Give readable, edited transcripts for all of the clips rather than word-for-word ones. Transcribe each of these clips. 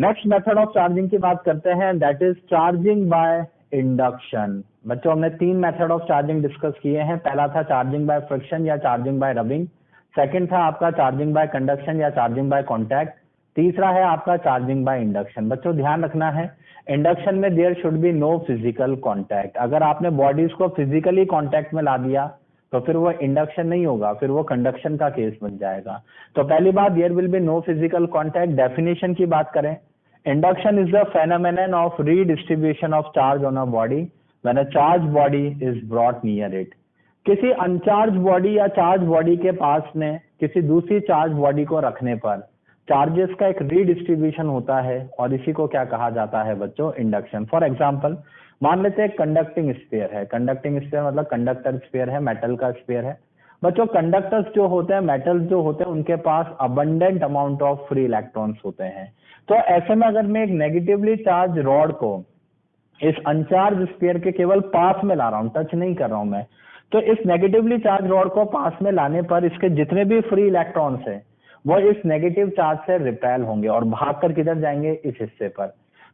Next method of charging की बात करते हैं, that is charging by induction. बच्चों हमने 3 मेथड ऑफ चार्जिंग डिस्कस किए हैं। पहला था चार्जिंग बाय फ्रिक्शन या चार्जिंग बाय रबिंग, सेकंड था आपका चार्जिंग बाय कंडक्शन या चार्जिंग बाय कॉन्टैक्ट, तीसरा है आपका चार्जिंग बाय इंडक्शन। बच्चों ध्यान रखना है, इंडक्शन में there should be no physical contact. अगर आपने बॉडीज को फिजिकली कॉन्टैक्ट में ला दिया तो फिर वो इंडक्शन नहीं होगा, फिर वो कंडक्शन का केस बन जाएगा। तो पहली बात, there will be no physical contact. Definition की बात करें, induction is the phenomenon of redistribution of charge on a body when a charge body is brought near it. किसी अनचार्ज बॉडी या चार्ज बॉडी के पास में किसी दूसरी चार्ज बॉडी को रखने पर चार्जेस का एक रीडिस्ट्रीब्यूशन होता है और इसी को क्या कहा जाता है बच्चों, इंडक्शन। फॉर एग्जांपल मान लेते हैं कंडक्टिंग स्फीयर है, कंडक्टिंग स्फीयर मतलब कंडक्टर स्फीयर है, मेटल का स्फीयर है। बच्चों कंडक्टर्स जो होते हैं, मेटल्स जो होते हैं, उनके पास abundant amount of free electrons होते हैं। तो ऐसे में अगर मैं एक नेगेटिवली चार्ज रॉड को इस अनचार्ज स्फीयर के केवल पास में ला रहा हूं, टच नहीं कर रहा हूं मैं, तो इस नेगेटिवली चार्ज रॉड को पास में लाने पर इसके जितने भी फ्री इलेक्ट्रॉन्स हैं वो इस नेगेटिव चार्ज से रिपेल होंगे और भागकर किधर जाएंगे, इस हिस्से पर।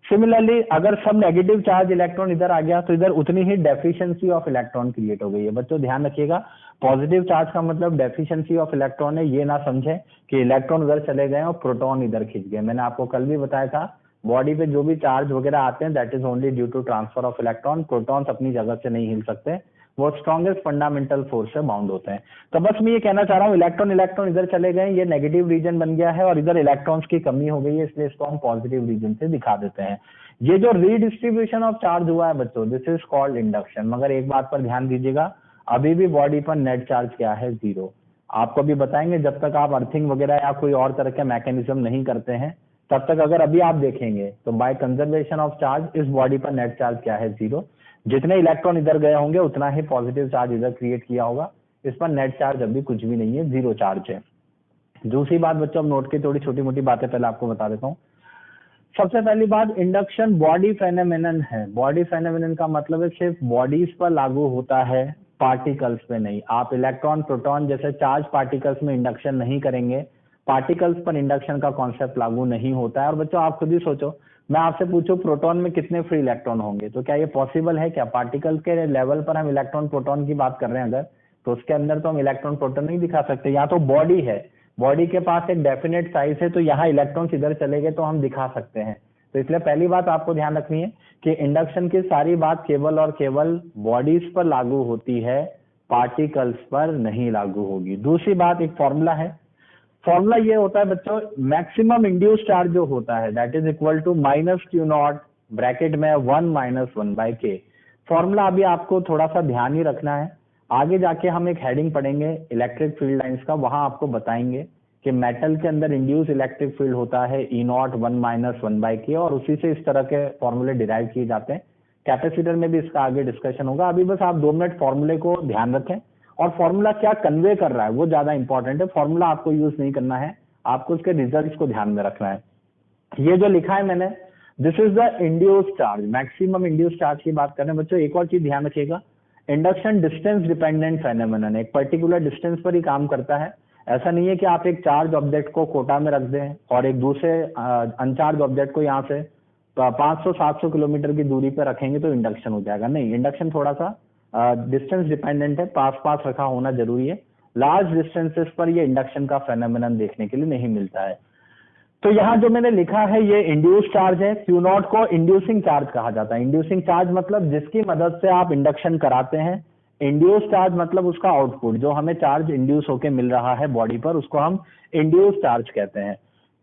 सिमिलरली अगर सब नेगेटिव चार्ज इलेक्ट्रॉन इधर आ गया तो इधर उतनी ही डेफिशिएंसी ऑफ इलेक्ट्रॉन क्रिएट हो गई है। बच्चों ध्यान रखिएगा, पॉजिटिव चार्ज का मतलब डेफिशिएंसी ऑफ इलेक्ट्रॉन है, ये ना समझे कि इलेक्ट्रॉन उधर चले गए और प्रोटॉन इधर खिंच गए। मैंने आपको कल भी बताया था, बॉडी पे जो भी चार्ज वगैरह आते हैं that is only due to transfer of electron. Protons अपनी जगह से नहीं हिल सकते, वो स्ट्रॉन्गेस्ट फंडामेंटल फोर्स से बाउंड होते हैं। तो बस मैं ये कहना चाह रहा हूँ, इलेक्ट्रॉन इधर चले गए, ये नेगेटिव रीजन बन गया है और इधर इलेक्ट्रॉन्स की कमी हो गई है, इसलिए इसको हम पॉजिटिव रीजन से दिखा देते हैं। ये जो रीडिस्ट्रीब्यूशन ऑफ चार्ज हुआ है बच्चों, दिस इज कॉल्ड इंडक्शन। मगर एक बात पर ध्यान दीजिएगा, अभी भी बॉडी पर नेट चार्ज क्या है, 0। आपको भी बताएंगे, जब तक आप अर्थिंग वगैरह या कोई और तरह के मैकेनिज्म नहीं करते हैं तब तक अगर अभी आप देखेंगे तो बाय कंजर्वेशन ऑफ चार्ज इस बॉडी पर नेट चार्ज क्या है, 0। जितने इलेक्ट्रॉन इधर गए होंगे उतना ही पॉजिटिव चार्ज इधर क्रिएट किया होगा, इस पर नेट चार्ज अभी कुछ भी नहीं है, 0 चार्ज है। दूसरी बात बच्चों, अब नोट की थोड़ी छोटी मोटी बातें पहले आपको बता देता हूँ। सबसे पहली बात, इंडक्शन बॉडी फेनोमेनन है। बॉडी फेनोमेनन का मतलब है सिर्फ बॉडीज पर लागू होता है, पार्टिकल्स पे नहीं। आप इलेक्ट्रॉन प्रोटॉन जैसे चार्ज पार्टिकल्स में इंडक्शन नहीं करेंगे, पार्टिकल्स पर इंडक्शन का कॉन्सेप्ट लागू नहीं होता है। और बच्चों आप खुद ही सोचो, मैं आपसे पूछूं प्रोटॉन में कितने फ्री इलेक्ट्रॉन होंगे, तो क्या ये पॉसिबल है क्या? पार्टिकल के लेवल पर हम इलेक्ट्रॉन प्रोटॉन की बात कर रहे हैं अगर, तो उसके अंदर तो हम इलेक्ट्रॉन प्रोटॉन नहीं दिखा सकते। यहाँ तो बॉडी है, बॉडी के पास एक डेफिनेट साइज है, तो यहाँ इलेक्ट्रॉन्स इधर चले गए तो हम दिखा सकते हैं। तो इसलिए पहली बात आपको ध्यान रखनी है कि इंडक्शन की सारी बात केवल और केवल बॉडीज पर लागू होती है, पार्टिकल्स पर नहीं लागू होगी। दूसरी बात, एक फॉर्मूला है, फॉर्मूला ये होता है बच्चों, मैक्सिमम इंड्यूस चार्ज जो होता है that is equal to minus Q naught bracket में 1-1/k। फॉर्मूला अभी आपको थोड़ा सा ध्यान ही रखना है, आगे जाके हम एक हेडिंग पढ़ेंगे इलेक्ट्रिक फील्ड लाइंस का, वहां आपको बताएंगे कि मेटल के अंदर इंड्यूस इलेक्ट्रिक फील्ड होता है E0 1-1/k, और उसी से इस तरह के फॉर्मूले डिराइव किए जाते हैं। कैपेसिटर में भी इसका आगे डिस्कशन होगा, अभी बस आप 2 मिनट फॉर्मूले को ध्यान रखें और फॉर्मूला क्या कन्वे कर रहा है वो ज्यादा इंपॉर्टेंट है। फॉर्मूला आपको यूज नहीं करना है, आपको उसके रिजल्ट्स को ध्यान में रखना है। ये जो लिखा है मैंने, this is the induce charge, maximum induce charge की बात कर रहे हैं बच्चों। एक और चीज ध्यान रखिएगा, इंडक्शन डिस्टेंस डिपेंडेंट फेनोमेनन, एक पर्टिकुलर डिस्टेंस पर ही काम करता है। ऐसा नहीं है कि आप एक चार्ज ऑब्जेक्ट को कोटा में रख दें और एक दूसरे अनचार्ज ऑब्जेक्ट को यहाँ से 500-700 किलोमीटर की दूरी पर रखेंगे तो इंडक्शन हो जाएगा, नहीं। इंडक्शन थोड़ा सा डिस्टेंस डिपेंडेंट है, पास रखा होना जरूरी है। लार्ज डिस्टेंसेस पर ये इंडक्शन का फेनोमेनन देखने के लिए नहीं मिलता है। तो यहाँ जो मैंने लिखा है ये इंड्यूस चार्ज है, क्यू नॉट को इंड्यूसिंग चार्ज कहा जाता है। इंड्यूसिंग चार्ज मतलब जिसकी मदद से आप इंडक्शन कराते हैं, इंड्यूस चार्ज मतलब उसका आउटपुट, जो हमें चार्ज इंड्यूस होके मिल रहा है बॉडी पर, उसको हम इंड्यूस चार्ज कहते हैं।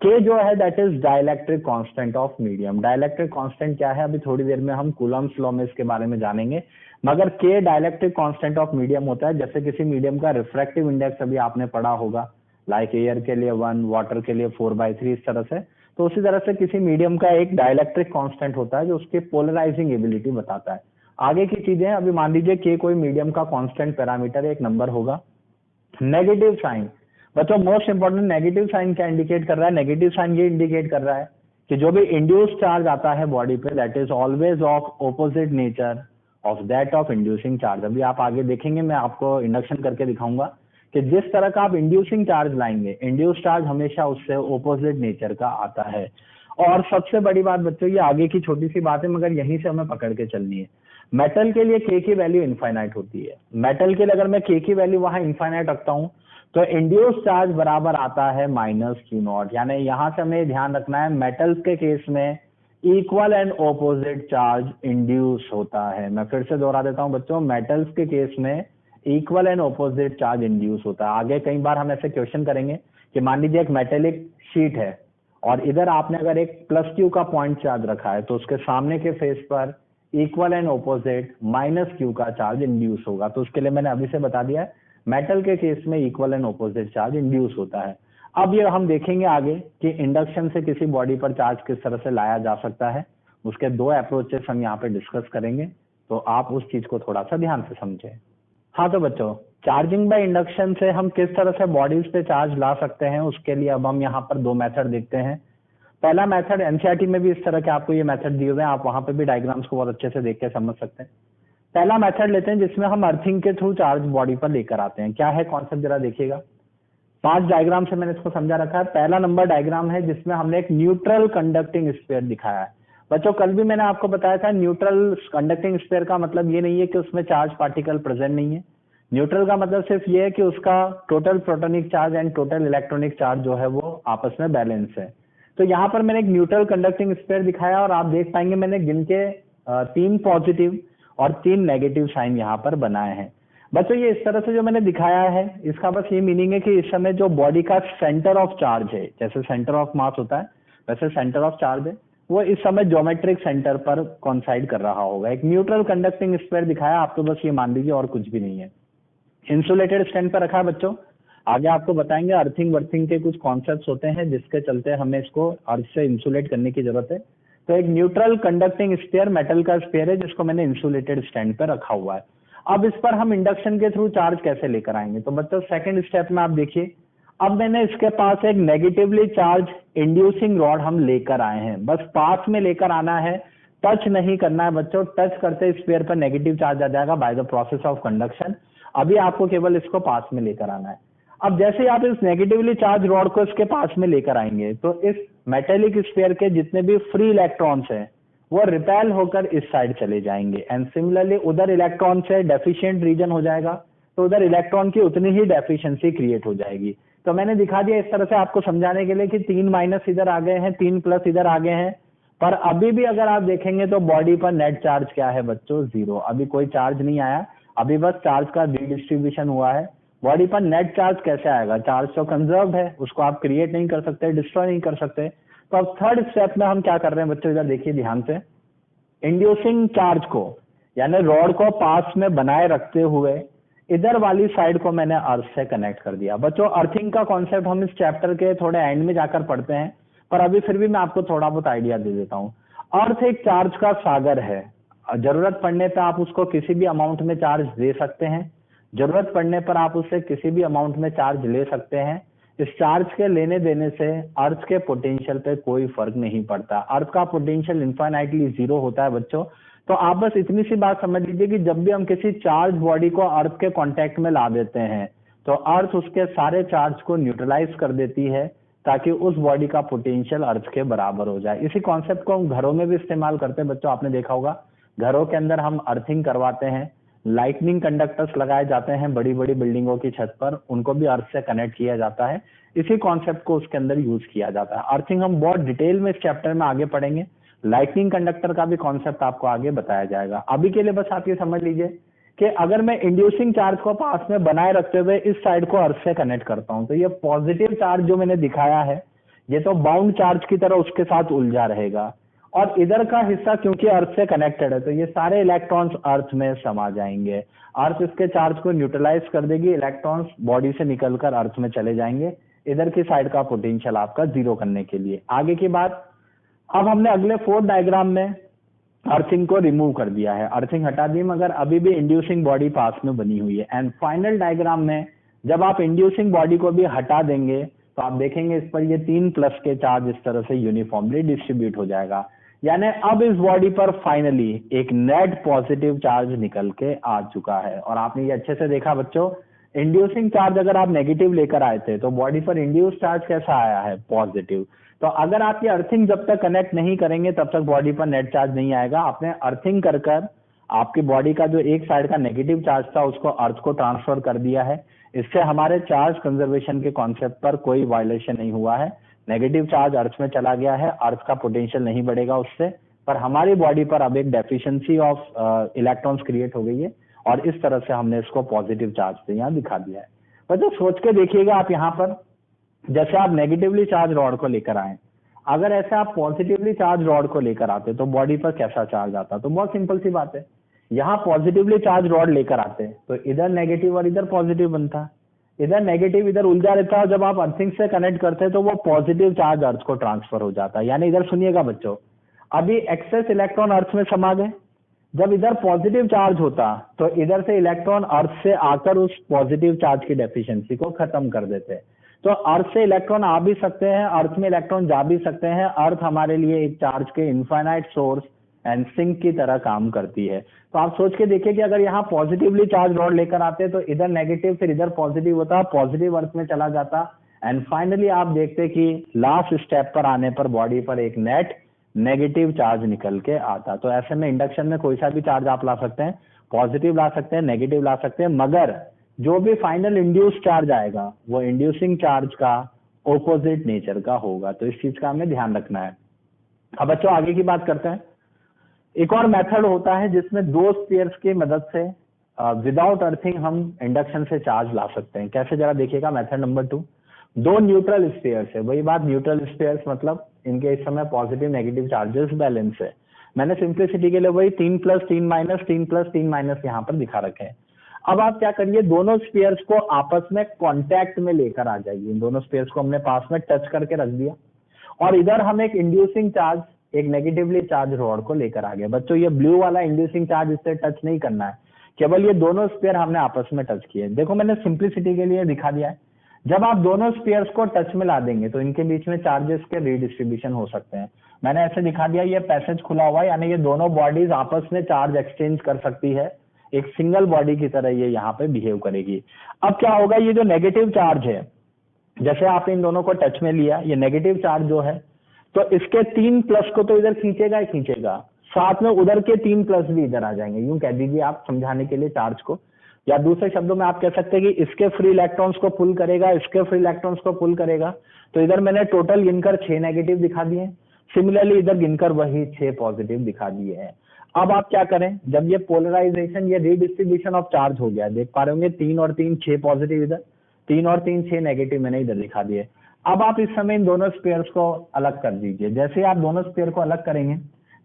के जो है that is dielectric constant of medium. Dielectric constant क्या है, अभी थोड़ी देर में हम कूलम्ब्स लॉ में इसके बारे में जानेंगे, मगर के डाइलेक्ट्रिक कांस्टेंट ऑफ मीडियम होता है। जैसे किसी मीडियम का रिफ्रैक्टिव इंडेक्स अभी आपने पढ़ा होगा, लाइक एयर के लिए 1, वाटर के लिए 4/3, इस तरह से। तो उसी तरह से किसी मीडियम का एक डाइलेक्ट्रिक कांस्टेंट होता है जो उसके पोलराइजिंग एबिलिटी बताता है। आगे की चीजें, अभी मान लीजिए कि कोई मीडियम का कांस्टेंट पैरामीटर एक नंबर होगा। नेगेटिव साइन बच्चों मोस्ट इंपॉर्टेंट, नेगेटिव साइन क्या इंडिकेट कर रहा है? नेगेटिव साइन ये इंडिकेट कर रहा है कि जो भी इंड्यूस चार्ज आता है बॉडी पे that is always of opposite nature of that of inducing charge. अभी आप आगे देखेंगे, मैं आपको इंडक्शन करके दिखाऊंगा कि जिस तरह का आप इंड्यूसिंग चार्ज लाएंगे, इंड्यूस चार्ज हमेशा उससे ऑपोजिट नेचर का आता है। और सबसे बड़ी बात बच्चों, ये आगे की छोटी सी बात है मगर यहीं से हमें पकड़ के चलनी है। मेटल के लिए के की वैल्यू इनफाइनाइट होती है। मेटल के लिए अगर मैं के की वैल्यू वहां इनफाइनाइट रखता हूं तो इंड्यूस चार्ज बराबर आता है माइनस क्यू नॉट। यानी यहां से हमें ध्यान रखना है, मेटल्स के केस में equal and opposite charge induce होता है। मैं फिर से दोहरा देता हूं बच्चों, मेटल्स के केस में equal and opposite charge induce होता है। आगे कई बार हम ऐसे क्वेश्चन करेंगे कि मान लीजिए एक मेटेलिक शीट है और इधर आपने अगर एक प्लस क्यू का पॉइंट चार्ज रखा है तो उसके सामने के फेस पर equal and opposite minus Q का चार्ज इंड्यूस होगा। तो उसके लिए मैंने अभी से बता दिया है, मेटल के केस में equal and opposite charge induce होता है। अब ये हम देखेंगे आगे कि इंडक्शन से किसी बॉडी पर चार्ज किस तरह से लाया जा सकता है। उसके दो अप्रोचेस हम यहाँ पे डिस्कस करेंगे, तो आप उस चीज को थोड़ा सा ध्यान से समझें। हाँ तो बच्चों, चार्जिंग बाय इंडक्शन से हम किस तरह से बॉडीज पे चार्ज ला सकते हैं, उसके लिए अब हम यहाँ पर दो मेथड देखते हैं। पहला मेथड, एनसीईआरटी में भी इस तरह के आपको ये मेथड दिए हुए हैं, आप वहां पे भी डायग्राम्स को बहुत अच्छे से देख के समझ सकते हैं। पहला मेथड लेते हैं जिसमें हम अर्थिंग के थ्रू चार्ज बॉडी पर लेकर आते हैं। क्या है कॉन्सेप्ट, जरा देखिएगा। 5 डायग्राम से मैंने इसको समझा रखा है। पहला नंबर डायग्राम है जिसमें हमने एक न्यूट्रल कंडक्टिंग स्फीयर दिखाया है। बच्चों कल भी मैंने आपको बताया था, न्यूट्रल कंडक्टिंग स्फीयर का मतलब ये नहीं है कि उसमें चार्ज पार्टिकल प्रेजेंट नहीं है। न्यूट्रल का मतलब सिर्फ ये है कि उसका total protonic charge and total electronic charge जो है वो आपस में बैलेंस है। तो यहाँ पर मैंने एक न्यूट्रल कंडक्टिंग स्फीयर दिखाया और आप देख पाएंगे मैंने गिन के 3 पॉजिटिव और 3 नेगेटिव साइन यहाँ पर बनाए हैं। बच्चों ये इस तरह से जो मैंने दिखाया है, इसका बस ये मीनिंग है कि इस समय जो बॉडी का सेंटर ऑफ चार्ज है, जैसे सेंटर ऑफ मास होता है वैसे सेंटर ऑफ चार्ज है, वो इस समय ज्योमेट्रिक सेंटर पर कॉन्साइड कर रहा होगा। एक न्यूट्रल कंडक्टिंग स्फीयर दिखाया, आप तो बस ये मान लीजिए और कुछ भी नहीं है। इंसुलेटेड स्टैंड पर रखा है बच्चों, आगे आपको बताएंगे अर्थिंग वर्थिंग के कुछ कॉन्सेप्ट्स होते हैं जिसके चलते हमें इसको अर्थ से इंसुलेट करने की जरूरत है। तो एक न्यूट्रल कंडक्टिंग स्फीयर मेटल का स्फीयर है जिसको मैंने इंसुलेटेड स्टैंड पर रखा हुआ है। अब इस पर हम इंडक्शन के थ्रू चार्ज कैसे लेकर आएंगे, तो बच्चों सेकंड स्टेप में आप देखिए, अब मैंने इसके पास एक नेगेटिवली चार्ज इंड्यूसिंग रॉड हम लेकर आए हैं। बस पास में लेकर आना है, टच नहीं करना है बच्चों। टच करते स्फीयर पर नेगेटिव चार्ज आ जाएगा by the process of conduction. अभी आपको केवल इसको पास में लेकर आना है। अब जैसे ही आप इस नेगेटिवली चार्ज रॉड को इसके पास में लेकर आएंगे तो इस मेटेलिक स्फीयर के जितने भी फ्री इलेक्ट्रॉन्स हैं वो रिपेल होकर इस साइड चले जाएंगे एंड सिमिलरली उधर इलेक्ट्रॉन से डेफिशिएंट रीजन हो जाएगा, तो उधर इलेक्ट्रॉन की उतनी ही डेफिशिएंसी क्रिएट हो जाएगी। तो मैंने दिखा दिया इस तरह से आपको समझाने के लिए कि 3 माइनस इधर आ गए हैं, 3 प्लस इधर आ गए हैं, पर अभी भी अगर आप देखेंगे तो बॉडी पर नेट चार्ज क्या है बच्चों, 0। अभी कोई चार्ज नहीं आया, अभी बस चार्ज का रिडिस्ट्रीब्यूशन हुआ है। बॉडी पर नेट चार्ज कैसे आएगा, चार्ज तो कंजर्व है, उसको आप क्रिएट नहीं कर सकते, डिस्ट्रॉय नहीं कर सकते। तो अब थर्ड स्टेप में हम क्या कर रहे हैं बच्चों, इधर देखिए ध्यान से। इंड्यूसिंग चार्ज को यानी रॉड को पास में बनाए रखते हुए इधर वाली साइड को मैंने अर्थ से कनेक्ट कर दिया। बच्चों अर्थिंग का कॉन्सेप्ट हम इस चैप्टर के थोड़े एंड में जाकर पढ़ते हैं, पर अभी फिर भी मैं आपको थोड़ा बहुत आइडिया दे देता हूँ। अर्थ एक चार्ज का सागर है, जरूरत पड़ने पर आप उसको किसी भी अमाउंट में चार्ज दे सकते हैं, जरूरत पड़ने पर आप उससे किसी भी अमाउंट में चार्ज ले सकते हैं। इस चार्ज के लेने देने से अर्थ के पोटेंशियल पे कोई फर्क नहीं पड़ता। अर्थ का पोटेंशियल इनफाइनाइटली 0 होता है बच्चों। तो आप बस इतनी सी बात समझ लीजिए कि जब भी हम किसी चार्ज बॉडी को अर्थ के कांटेक्ट में ला देते हैं तो अर्थ उसके सारे चार्ज को न्यूट्रलाइज कर देती है ताकि उस बॉडी का पोटेंशियल अर्थ के बराबर हो जाए। इसी कॉन्सेप्ट को हम घरों में भी इस्तेमाल करते हैं बच्चों, आपने देखा होगा घरों के अंदर हम अर्थिंग करवाते हैं, लाइटनिंग कंडक्टर्स लगाए जाते हैं बड़ी बड़ी बिल्डिंगों की छत पर, उनको भी अर्थ से कनेक्ट किया जाता है। इसी कॉन्सेप्ट को उसके अंदर यूज किया जाता है। अर्थिंग हम बहुत डिटेल में इस चैप्टर में आगे पढ़ेंगे, लाइटनिंग कंडक्टर का भी कॉन्सेप्ट आपको आगे बताया जाएगा। अभी के लिए बस आप ये समझ लीजिए कि अगर मैं इंड्यूसिंग चार्ज को पास में बनाए रखते हुए इस साइड को अर्थ से कनेक्ट करता हूं तो ये पॉजिटिव चार्ज जो मैंने दिखाया है ये तो बाउंड चार्ज की तरह उसके साथ उलझा रहेगा, और इधर का हिस्सा क्योंकि अर्थ से कनेक्टेड है तो ये सारे इलेक्ट्रॉन्स अर्थ में समा जाएंगे। अर्थ इसके चार्ज को न्यूट्रलाइज कर देगी, इलेक्ट्रॉन्स बॉडी से निकलकर अर्थ में चले जाएंगे। इधर की साइड का पोटेंशियल आपका 0 करने के लिए। आगे की बात, अब हमने अगले 4 डायग्राम में अर्थिंग को रिमूव कर दिया है, अर्थिंग हटा दी, मगर अभी भी इंड्यूसिंग बॉडी पास में बनी हुई है। एंड फाइनल डायग्राम में जब आप इंड्यूसिंग बॉडी को भी हटा देंगे तो आप देखेंगे इस पर ये 3 प्लस के चार्ज इस तरह से यूनिफॉर्मली डिस्ट्रीब्यूट हो जाएगा। यानी अब इस बॉडी पर फाइनली एक नेट पॉजिटिव चार्ज निकल के आ चुका है। और आपने ये अच्छे से देखा बच्चों, इंड्यूसिंग चार्ज अगर आप नेगेटिव लेकर आए थे तो बॉडी पर इंड्यूस चार्ज कैसा आया है, पॉजिटिव। तो अगर आप ये अर्थिंग जब तक कनेक्ट नहीं करेंगे तब तक बॉडी पर नेट चार्ज नहीं आएगा। आपने अर्थिंग कर कर आपकी बॉडी का जो एक साइड का नेगेटिव चार्ज था उसको अर्थ को ट्रांसफर कर दिया है। इससे हमारे चार्ज कंजर्वेशन के कॉन्सेप्ट पर कोई वायलेशन नहीं हुआ है। नेगेटिव चार्ज अर्थ में चला गया है, अर्थ का पोटेंशियल नहीं बढ़ेगा उससे, पर हमारी बॉडी पर अब एक डेफिशिएंसी ऑफ इलेक्ट्रॉन्स क्रिएट हो गई है और इस तरह से हमने इसको पॉजिटिव चार्ज से यहाँ दिखा दिया है। बच्चों सोच के देखिएगा आप यहाँ पर, जैसे आप नेगेटिवली चार्ज रॉड को लेकर आए, अगर ऐसे आप पॉजिटिवली चार्ज रॉड को लेकर आते तो बॉडी पर कैसा चार्ज आता। तो बहुत सिंपल सी बात है, यहाँ पॉजिटिवली चार्ज रॉड लेकर आते तो इधर नेगेटिव और इधर पॉजिटिव बनता, इधर नेगेटिव इधर उलझा रहता है। जब आप अर्थिंग से कनेक्ट करते तो वो पॉजिटिव चार्ज अर्थ को ट्रांसफर हो जाता है। यानी इधर सुनिएगा बच्चों, अभी एक्सेस इलेक्ट्रॉन अर्थ में समा गए, जब इधर पॉजिटिव चार्ज होता तो इधर से इलेक्ट्रॉन अर्थ से आकर उस पॉजिटिव चार्ज की डेफिशिएंसी को खत्म कर देते। तो अर्थ से इलेक्ट्रॉन आ भी सकते हैं, अर्थ में इलेक्ट्रॉन जा भी सकते हैं। अर्थ हमारे लिए एक चार्ज के इनफाइनाइट सोर्स एंड सिंक की तरह काम करती है। तो आप सोच के देखिए कि अगर यहाँ पॉजिटिवली चार्ज रॉड लेकर आते तो इधर नेगेटिव फिर इधर पॉजिटिव होता, पॉजिटिव अर्थ में चला जाता एंड फाइनली आप देखते कि लास्ट स्टेप पर आने पर बॉडी पर एक नेट नेगेटिव चार्ज निकल के आता। तो ऐसे में इंडक्शन में कोई सा भी चार्ज आप ला सकते हैं, पॉजिटिव ला सकते हैं, नेगेटिव ला सकते हैं, मगर जो भी फाइनल इंड्यूस चार्ज आएगा वो इंड्यूसिंग चार्ज का ऑपोजिट नेचर का होगा। तो इस चीज का हमें ध्यान रखना है। अब बच्चों आगे की बात करते हैं। एक और मेथड होता है जिसमें दो स्फीयर्स की मदद से विदाउट अर्थिंग हम इंडक्शन से चार्ज ला सकते हैं। कैसे, जरा देखिएगा। मेथड नंबर 2, दो न्यूट्रल स्फीयर्स है। वही बात, न्यूट्रल स्फीयर्स मतलब इनके इस समय पॉजिटिव नेगेटिव चार्जेस बैलेंस है। मैंने सिंप्लिसिटी के लिए वही 3 प्लस 3 माइनस 3 प्लस 3 माइनस यहाँ पर दिखा रखे हैं। अब आप क्या करिए, दोनों स्फीयर्स को आपस में कांटेक्ट में लेकर आ जाइए। इन दोनों स्फीयर्स को हमने पास में टच करके रख दिया और इधर हम एक इंड्यूसिंग चार्ज, एक नेगेटिवली चार्ज रॉड को लेकर आ गए। बच्चों ये ब्लू वाला इंड्यूसिंग चार्ज इससे टच नहीं करना है, केवल ये दोनों स्फीयर हमने आपस में टच किए। देखो मैंने सिंप्लिसिटी के लिए दिखा दिया है। जब आप दोनों स्फीयर्स को टच में ला देंगे तो इनके बीच में चार्जेस के रीडिस्ट्रीब्यूशन हो सकते हैं। मैंने ऐसे दिखा दिया, ये पैसेज खुला हुआ है, यानी ये दोनों बॉडीज आपस में चार्ज एक्सचेंज कर सकती है। एक सिंगल बॉडी की तरह ये यहाँ पे बिहेव करेगी। अब क्या होगा, ये जो नेगेटिव चार्ज है, जैसे आपने इन दोनों को टच में लिया, ये नेगेटिव चार्ज जो है तो इसके 3 प्लस को तो इधर खींचेगा ही खींचेगा, साथ में उधर के 3 प्लस भी इधर आ जाएंगे। यूं कह दीजिए आप समझाने के लिए चार्ज को, या दूसरे शब्दों में आप कह सकते हैं कि इसके फ्री इलेक्ट्रॉन्स को पुल करेगा, इसके फ्री इलेक्ट्रॉन्स को पुल करेगा। तो इधर मैंने टोटल गिनकर 6 नेगेटिव दिखा दिए, सिमिलरली इधर गिनकर वही 6 पॉजिटिव दिखा दिए हैं। अब आप क्या करें, जब ये पोलराइजेशन, ये रीडिस्ट्रीब्यूशन ऑफ चार्ज हो गया, देख पा रहे होंगे 3 और 3 6 पॉजिटिव इधर, 3 और 3 6 नेगेटिव मैंने इधर दिखा दिए। अब आप इस समय इन दोनों स्पेयर्स को अलग कर दीजिए। जैसे आप दोनों स्पेयर को अलग करेंगे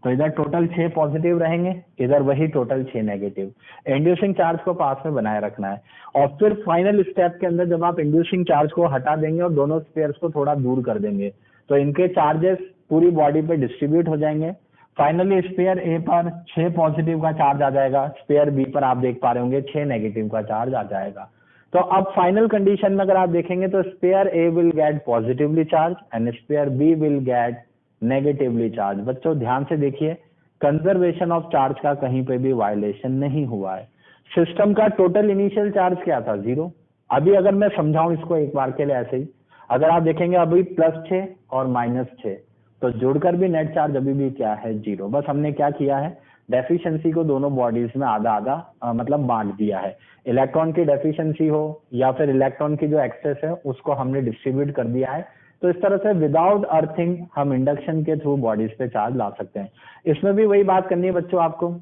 तो इधर टोटल 6 पॉजिटिव रहेंगे, इधर वही टोटल 6 नेगेटिव। इंड्यूसिंग चार्ज को पास में बनाए रखना है और फिर फाइनल स्टेप के अंदर जब आप इंड्यूसिंग चार्ज को हटा देंगे और दोनों स्पेयर्स को थोड़ा दूर कर देंगे तो इनके चार्जेस पूरी बॉडी पे डिस्ट्रीब्यूट हो जाएंगे। फाइनली स्पेयर ए पर 6 पॉजिटिव का चार्ज आ जाएगा, स्पेयर बी पर आप देख पा रहे होंगे 6 नेगेटिव का चार्ज आ जाएगा। तो अब फाइनल कंडीशन में अगर आप देखेंगे तो sphere A will get positively charge and sphere B will get negatively charge. बच्चों ध्यान से देखिए, कंजर्वेशन ऑफ चार्ज का कहीं पे भी वायलेशन नहीं हुआ है। सिस्टम का टोटल इनिशियल चार्ज क्या था, 0। अभी अगर मैं समझाऊं इसको एक बार के लिए ऐसे ही, अगर आप देखेंगे अभी +6 और -6 तो जुड़कर भी नेट चार्ज अभी भी क्या है, 0। बस हमने क्या किया है, डेफिशिएंसी को दोनों बॉडीज में आधा आधा मतलब बांट दिया है। इलेक्ट्रॉन की डेफिशिएंसी हो या फिर इलेक्ट्रॉन की जो एक्सेस है उसको हमने डिस्ट्रीब्यूट कर दिया है। तो इस तरह से विदाउट अर्थिंग हम इंडक्शन के थ्रू बॉडीज पे चार्ज ला सकते हैं। इसमें भी वही बात करनी है बच्चों आपको।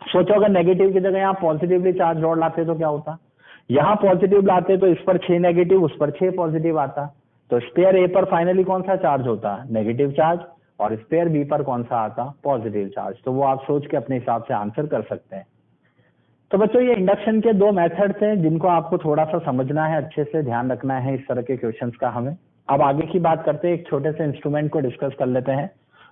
सोचो अगर नेगेटिव की जगह यहाँ पॉजिटिवली चार्ज रॉड लाते तो क्या होता, यहाँ पॉजिटिव लाते तो इस पर 6 नेगेटिव, उस पर 6 पॉजिटिव आता। तो स्पेयर ए पर फाइनली कौन सा चार्ज होता, नेगेटिव चार्ज, और स्पेयर बी पर कौन सा आता, पॉजिटिव चार्ज। तो वो आप सोच के अपने हिसाब से आंसर कर सकते हैं। तो बच्चों ये इंडक्शन के 2 मेथड थे जिनको आपको थोड़ा सा समझना है, अच्छे से ध्यान रखना है इस तरह के क्वेश्चंस का हमें। अब आगे की बात करते हैं, एक छोटे से इंस्ट्रूमेंट को डिस्कस कर लेते हैं।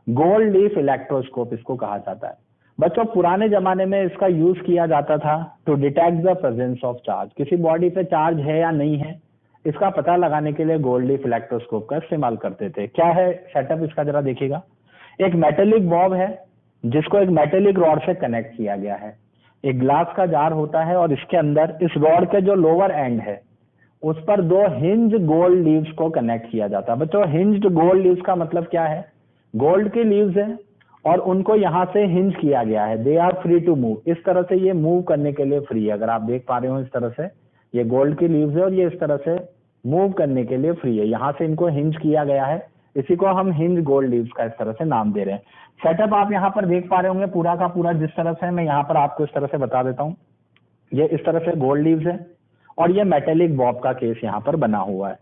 गोल्ड लीफ इलेक्ट्रोस्कोप इसको कहा जाता है। बच्चों पुराने जमाने में इसका यूज किया जाता था to detect the presence of charge. किसी बॉडी पे चार्ज है या नहीं है इसका पता लगाने के लिए गोल्ड लीफ इलेक्ट्रोस्कोप का इस्तेमाल करते थे। क्या है सेटअप इसका, जरा देखिएगा। एक मेटेलिक बॉब है जिसको एक मेटेलिक रॉड से कनेक्ट किया गया है। एक ग्लास का जार होता है और इसके अंदर इस रॉड के जो लोअर एंड है उस पर दो हिंज गोल्ड लीव्स को कनेक्ट किया जाता है। बच्चों हिंज्ड गोल्ड लीव्स का मतलब क्या है? गोल्ड की लीव्स है और उनको यहाँ से हिंज किया गया है, they are free to move. इस तरह से ये मूव करने के लिए फ्री है। अगर आप देख पा रहे हो इस तरह से ये गोल्ड की लीव्स है और ये इस तरह से मूव करने के लिए फ्री है। यहाँ से इनको हिंज किया गया है, इसी को हम हिंज गोल्ड लीव्स का इस तरह से नाम दे रहे हैं। सेटअप आप यहाँ पर देख पा रहे होंगे पूरा का पूरा जिस तरह से, मैं यहाँ पर आपको इस तरह से बता देता हूँ। ये इस तरह से गोल्ड लीव्स है और ये मेटेलिक बॉब का केस यहाँ पर बना हुआ है।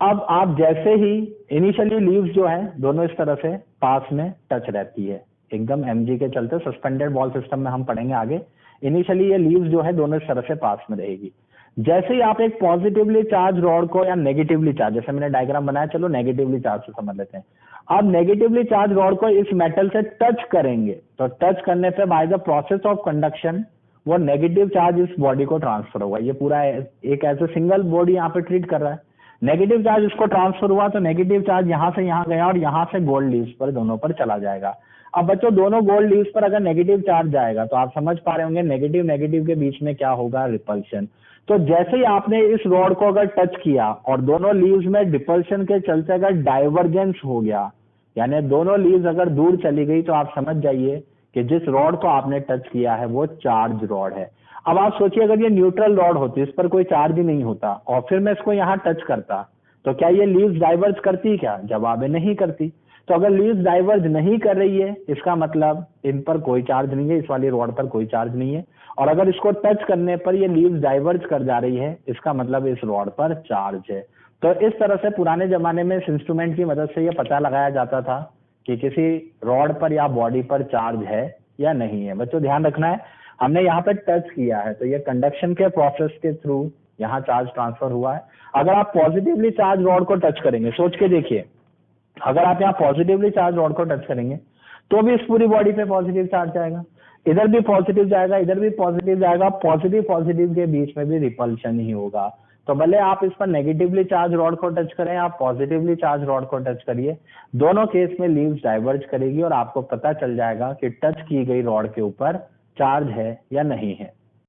अब आप जैसे ही इनिशियली लीव्स जो है दोनों इस तरह से पास में टच रहती है, एकदम एमजी के चलते सस्पेंडेड बॉल सिस्टम में हम पढ़ेंगे आगे। इनिशियली ये लीव्स जो है दोनों इस तरह से पास में रहेगी। जैसे ही आप एक पॉजिटिवली चार्ज रॉड को या नेगेटिवली चार्ज, जैसे मैंने डायग्राम बनाया, चलो नेगेटिवली चार्ज से समझ लेते हैं। आप नेगेटिवली चार्ज रॉड को इस मेटल से टच करेंगे तो टच करने पे by the process of conduction वो नेगेटिव चार्ज इस बॉडी को ट्रांसफर होगा। ये पूरा एक ऐसे सिंगल बॉडी यहाँ पे ट्रीट कर रहा है। नेगेटिव चार्ज इसको ट्रांसफर हुआ तो नेगेटिव चार्ज यहाँ से यहाँ गया और यहाँ से गोल्ड लीव्स पर दोनों पर चला जाएगा। अब बच्चों दोनों गोल्ड लीव्स पर अगर नेगेटिव चार्ज जाएगा तो आप समझ पा रहे होंगे नेगेटिव नेगेटिव के बीच में क्या होगा? रिपल्शन। तो जैसे ही आपने इस रॉड को अगर टच किया और दोनों लीव्स में डिपल्शन के चलते अगर डाइवर्जेंस हो गया, यानी दोनों लीव्स अगर दूर चली गई, तो आप समझ जाइए कि जिस रॉड को आपने टच किया है वो चार्ज रॉड है। अब आप सोचिए अगर ये न्यूट्रल रॉड होती, इस पर कोई चार्ज ही नहीं होता और फिर मैं इसको यहाँ टच करता तो क्या ये लीव्स डाइवर्ज करती? क्या जवाब है नहीं करती। तो अगर लीव्स डाइवर्ज नहीं कर रही है इसका मतलब इन पर कोई चार्ज नहीं है, इस वाली रॉड पर कोई चार्ज नहीं है। और अगर इसको टच करने पर ये लीव्स डाइवर्ज कर जा रही है इसका मतलब इस रॉड पर चार्ज है। तो इस तरह से पुराने जमाने में इस इंस्ट्रूमेंट की मदद से ये पता लगाया जाता था कि किसी रॉड पर या बॉडी पर चार्ज है या नहीं है। बच्चों ध्यान रखना है, हमने यहाँ पे टच किया है तो ये कंडक्शन के प्रोसेस के थ्रू यहाँ चार्ज ट्रांसफर हुआ है। अगर आप पॉजिटिवली चार्ज रॉड को टच करेंगे, सोच के देखिए, अगर आप यहाँ पॉजिटिवली चार्ज रॉड को टच करेंगे तो भी इस पूरी बॉडी पे पॉजिटिव चार्ज जाएगा, इधर भी पॉजिटिव जाएगा, इधर भी पॉजिटिव जाएगा, पॉजिटिव पॉजिटिव के बीच में भी रिपल्शन ही होगा। तो भले आप इस पर नेगेटिवली चार्ज रॉड को टच करें, आप पॉजिटिवली चार्ज रॉड को टच करिए, दोनों केस में लीव्स डाइवर्ज करेगी और आपको पता चल जाएगा कि टच की गई रॉड के ऊपर चार्ज है या नहीं है।